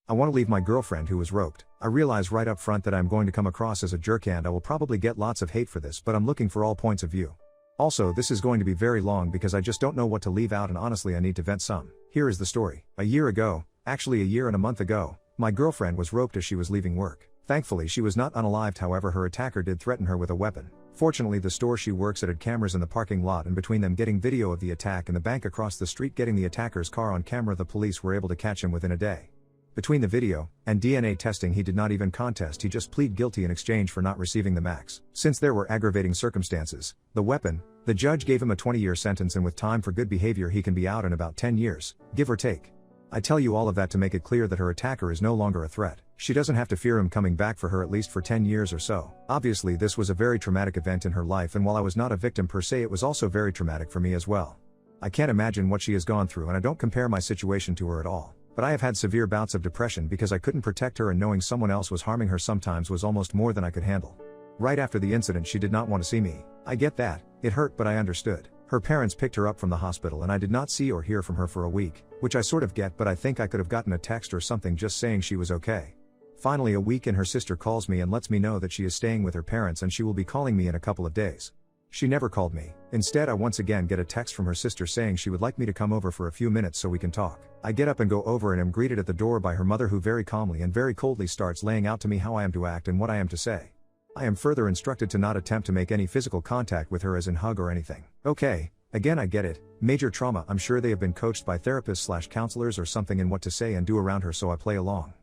I want to leave my girlfriend who was roped. I realize right up front that I'm going to come across as a jerk and I will probably get lots of hate for this, but I'm looking for all points of view. Also, this is going to be very long because I just don't know what to leave out and honestly I need to vent some. Here is the story. A year ago, actually a year and a month ago, my girlfriend was roped as she was leaving work. Thankfully she was not unalived, however her attacker did threaten her with a weapon. Fortunately the store she works at had cameras in the parking lot, and between them getting video of the attack and the bank across the street getting the attacker's car on camera, the police were able to catch him within a day. Between the video and DNA testing he did not even contest, he just plead guilty in exchange for not receiving the max. Since there were aggravating circumstances, the weapon, the judge gave him a 20-year sentence, and with time for good behavior he can be out in about 10 years, give or take. I tell you all of that to make it clear that her attacker is no longer a threat. She doesn't have to fear him coming back for her at least for 10 years or so. Obviously this was a very traumatic event in her life, and while I was not a victim per se, it was also very traumatic for me as well. I can't imagine what she has gone through, and I don't compare my situation to her at all. But I have had severe bouts of depression because I couldn't protect her, and knowing someone else was harming her sometimes was almost more than I could handle. Right after the incident she did not want to see me. I get that, it hurt, but I understood. Her parents picked her up from the hospital and I did not see or hear from her for a week, which I sort of get, but I think I could have gotten a text or something just saying she was okay. Finally a week and her sister calls me and lets me know that she is staying with her parents and she will be calling me in a couple of days. She never called me. Instead I once again get a text from her sister saying she would like me to come over for a few minutes so we can talk. I get up and go over and am greeted at the door by her mother, who very calmly and very coldly starts laying out to me how I am to act and what I am to say. I am further instructed to not attempt to make any physical contact with her, as in hug or anything. Okay, again I get it, major trauma. I'm sure they have been coached by therapists/counselors or something in what to say and do around her, so I play along.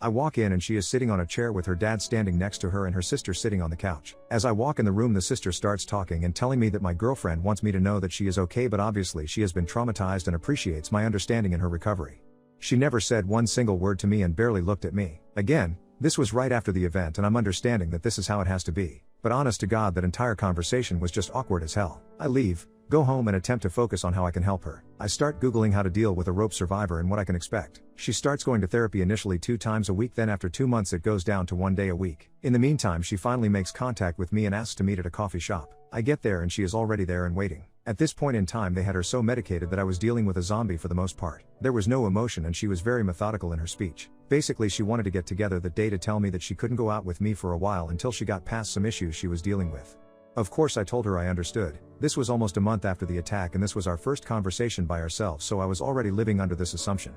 I walk in and she is sitting on a chair with her dad standing next to her and her sister sitting on the couch. As I walk in the room the sister starts talking and telling me that my girlfriend wants me to know that she is okay, but obviously she has been traumatized and appreciates my understanding in her recovery. She never said one single word to me and barely looked at me. Again, this was right after the event and I'm understanding that this is how it has to be. But honest to God, that entire conversation was just awkward as hell. I leave, go home and attempt to focus on how I can help her. I start Googling how to deal with a rope survivor and what I can expect. She starts going to therapy initially 2 times a week, then after 2 months it goes down to 1 day a week. In the meantime she finally makes contact with me and asks to meet at a coffee shop. I get there and she is already there and waiting. At this point in time they had her so medicated that I was dealing with a zombie for the most part. There was no emotion and she was very methodical in her speech. Basically she wanted to get together that day to tell me that she couldn't go out with me for a while until she got past some issues she was dealing with. Of course I told her I understood. This was almost a month after the attack and this was our first conversation by ourselves, so I was already living under this assumption.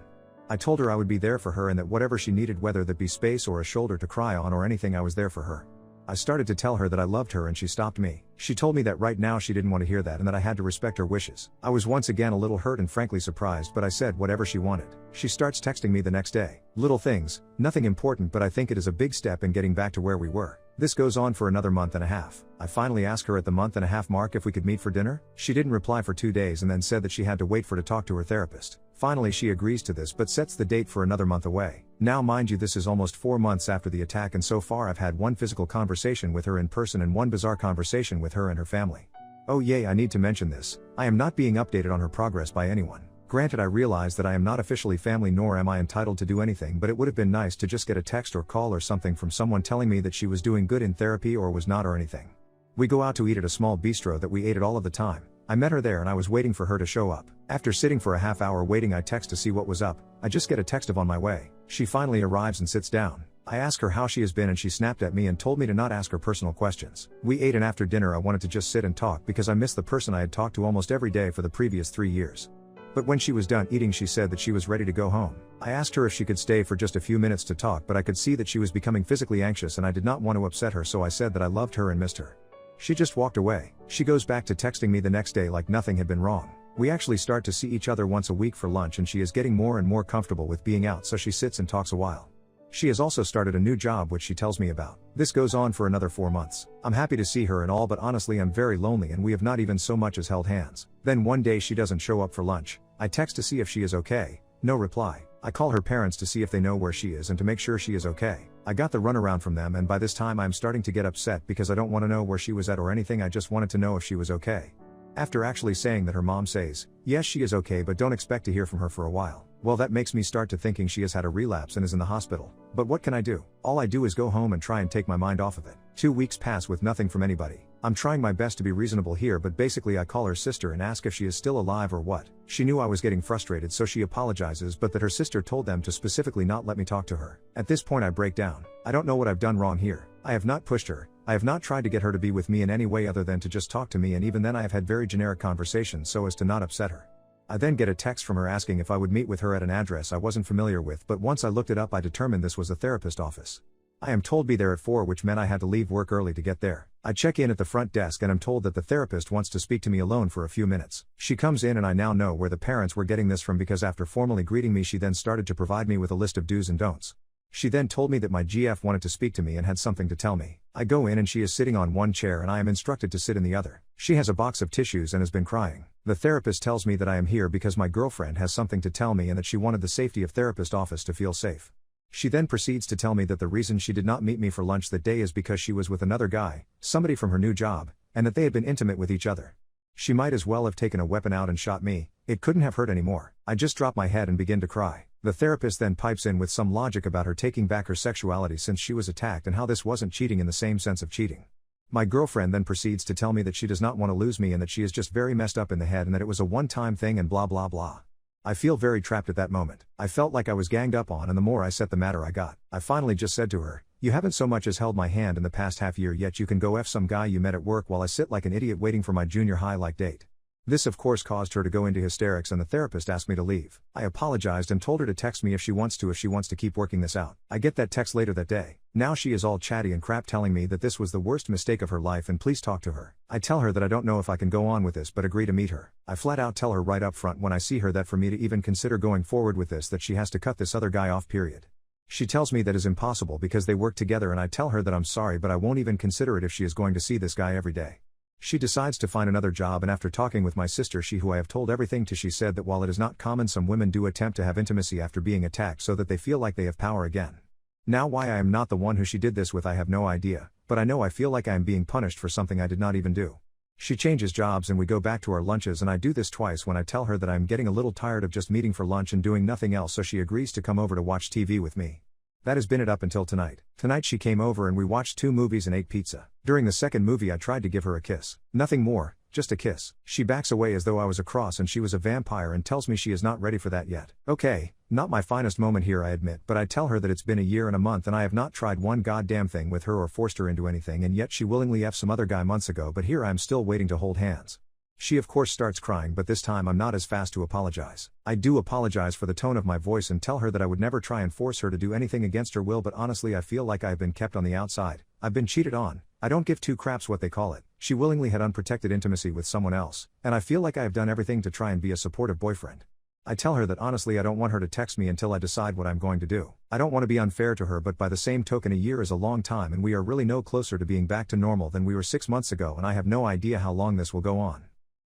I told her I would be there for her and that whatever she needed, whether that be space or a shoulder to cry on or anything, I was there for her. I started to tell her that I loved her and she stopped me. She told me that right now she didn't want to hear that and that I had to respect her wishes. I was once again a little hurt and frankly surprised, but I said whatever she wanted. She starts texting me the next day. Little things, nothing important, but I think it is a big step in getting back to where we were. This goes on for another month and a half. I finally asked her at the month and a half mark if we could meet for dinner. She didn't reply for 2 days and then said that she had to wait for to talk to her therapist. Finally she agrees to this but sets the date for another month away. Now mind you, this is almost 4 months after the attack and so far I've had one physical conversation with her in person and one bizarre conversation with her and her family. Oh yay, I need to mention this. I am not being updated on her progress by anyone. Granted, I realize that I am not officially family nor am I entitled to do anything, but it would have been nice to just get a text or call or something from someone telling me that she was doing good in therapy or was not or anything. We go out to eat at a small bistro that we ate at all of the time. I met her there and I was waiting for her to show up. After sitting for a half hour waiting, I text to see what was up. I just get a text of on my way. She finally arrives and sits down. I ask her how she has been and she snapped at me and told me to not ask her personal questions. We ate and after dinner I wanted to just sit and talk because I missed the person I had talked to almost every day for the previous 3 years. But when she was done eating she said that she was ready to go home. I asked her if she could stay for just a few minutes to talk, but I could see that she was becoming physically anxious and I did not want to upset her, so I said that I loved her and missed her. She just walked away. She goes back to texting me the next day like nothing had been wrong. We actually start to see each other once a week for lunch and she is getting more and more comfortable with being out, so she sits and talks a while. She has also started a new job which she tells me about. This goes on for another 4 months. I'm happy to see her and all, but honestly I'm very lonely and we have not even so much as held hands. Then one day she doesn't show up for lunch. I text to see if she is okay. No reply. I call her parents to see if they know where she is and to make sure she is okay. I got the runaround from them and by this time I'm starting to get upset because I don't want to know where she was at or anything, I just wanted to know if she was okay. After actually saying that, her mom says, yes she is okay but don't expect to hear from her for a while. Well, that makes me start to thinking she has had a relapse and is in the hospital. But what can I do? All I do is go home and try and take my mind off of it. 2 weeks pass with nothing from anybody. I'm trying my best to be reasonable here, but basically I call her sister and ask if she is still alive or what. She knew I was getting frustrated, so she apologizes, but that her sister told them to specifically not let me talk to her. At this point I break down. I don't know what I've done wrong here. I have not pushed her. I have not tried to get her to be with me in any way other than to just talk to me, and even then I have had very generic conversations so as to not upset her. I then get a text from her asking if I would meet with her at an address I wasn't familiar with, but once I looked it up I determined this was a therapist office. I am told be there at 4, which meant I had to leave work early to get there. I check in at the front desk and I'm told that the therapist wants to speak to me alone for a few minutes. She comes in and I now know where the parents were getting this from, because after formally greeting me she then started to provide me with a list of do's and don'ts. She then told me that my GF wanted to speak to me and had something to tell me. I go in and she is sitting on one chair and I am instructed to sit in the other. She has a box of tissues and has been crying. The therapist tells me that I am here because my girlfriend has something to tell me and that she wanted the safety of therapist office to feel safe. She then proceeds to tell me that the reason she did not meet me for lunch that day is because she was with another guy, somebody from her new job, and that they had been intimate with each other. She might as well have taken a weapon out and shot me. It couldn't have hurt anymore. I just drop my head and begin to cry. The therapist then pipes in with some logic about her taking back her sexuality since she was attacked and how this wasn't cheating in the same sense of cheating. My girlfriend then proceeds to tell me that she does not want to lose me and that she is just very messed up in the head and that it was a one-time thing and blah blah blah. I feel very trapped at that moment. I felt like I was ganged up on, and the more I set the matter I got. I finally just said to her, "You haven't so much as held my hand in the past half year, yet you can go F some guy you met at work while I sit like an idiot waiting for my junior high like date." This of course caused her to go into hysterics and the therapist asked me to leave. I apologized and told her to text me if she wants to keep working this out. I get that text later that day. Now she is all chatty and crap telling me that this was the worst mistake of her life and please talk to her. I tell her that I don't know if I can go on with this but agree to meet her. I flat out tell her right up front when I see her that for me to even consider going forward with this that she has to cut this other guy off, period. She tells me that is impossible because they work together, and I tell her that I'm sorry but I won't even consider it if she is going to see this guy every day. She decides to find another job, and after talking with my sister who I have told everything to, she said that while it is not common, some women do attempt to have intimacy after being attacked so that they feel like they have power again. Now why I am not the one who she did this with I have no idea, but I know I feel like I am being punished for something I did not even do. She changes jobs and we go back to our lunches, and I do this twice when I tell her that I am getting a little tired of just meeting for lunch and doing nothing else, so she agrees to come over to watch TV with me. That has been it up until tonight. Tonight she came over and we watched 2 movies and ate pizza. During the second movie I tried to give her a kiss. Nothing more, just a kiss. She backs away as though I was a cross and she was a vampire and tells me she is not ready for that yet. Okay, not my finest moment here I admit, but I tell her that it's been a year and a month and I have not tried one goddamn thing with her or forced her into anything, and yet she willingly F some other guy months ago, but here I am still waiting to hold hands. She of course starts crying, but this time I'm not as fast to apologize. I do apologize for the tone of my voice and tell her that I would never try and force her to do anything against her will, but honestly I feel like I have been kept on the outside. I've been cheated on. I don't give two craps what they call it. She willingly had unprotected intimacy with someone else, and I feel like I have done everything to try and be a supportive boyfriend. I tell her that honestly I don't want her to text me until I decide what I'm going to do. I don't want to be unfair to her, but by the same token a year is a long time and we are really no closer to being back to normal than we were 6 months ago, and I have no idea how long this will go on.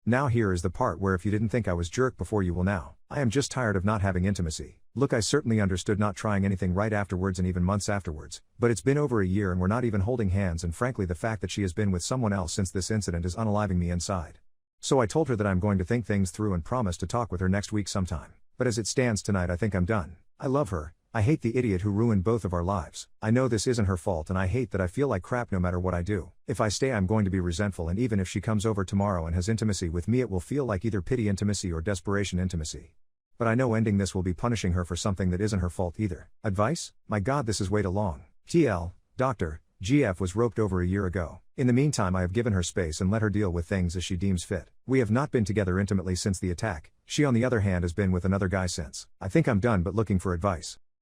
Now here is the part where if you didn't think I was jerk before, you will now. I am just tired of not having intimacy. Look, I certainly understood not trying anything right afterwards and even months afterwards, but it's been over a year and we're not even holding hands, and frankly the fact that she has been with someone else since this incident is unaliving me inside. So I told her that I'm going to think things through and promise to talk with her next week sometime. But as it stands tonight I think I'm done. I love her. I hate the idiot who ruined both of our lives. I know this isn't her fault and I hate that I feel like crap no matter what I do. If I stay I'm going to be resentful, and even if she comes over tomorrow and has intimacy with me it will feel like either pity intimacy or desperation intimacy. But I know ending this will be punishing her for something that isn't her fault either. Advice? My god, this is way too long. TL, Dr. GF was roped over a year ago. In the meantime I have given her space and let her deal with things as she deems fit. We have not been together intimately since the attack. She on the other hand has been with another guy since. I think I'm done but looking for advice.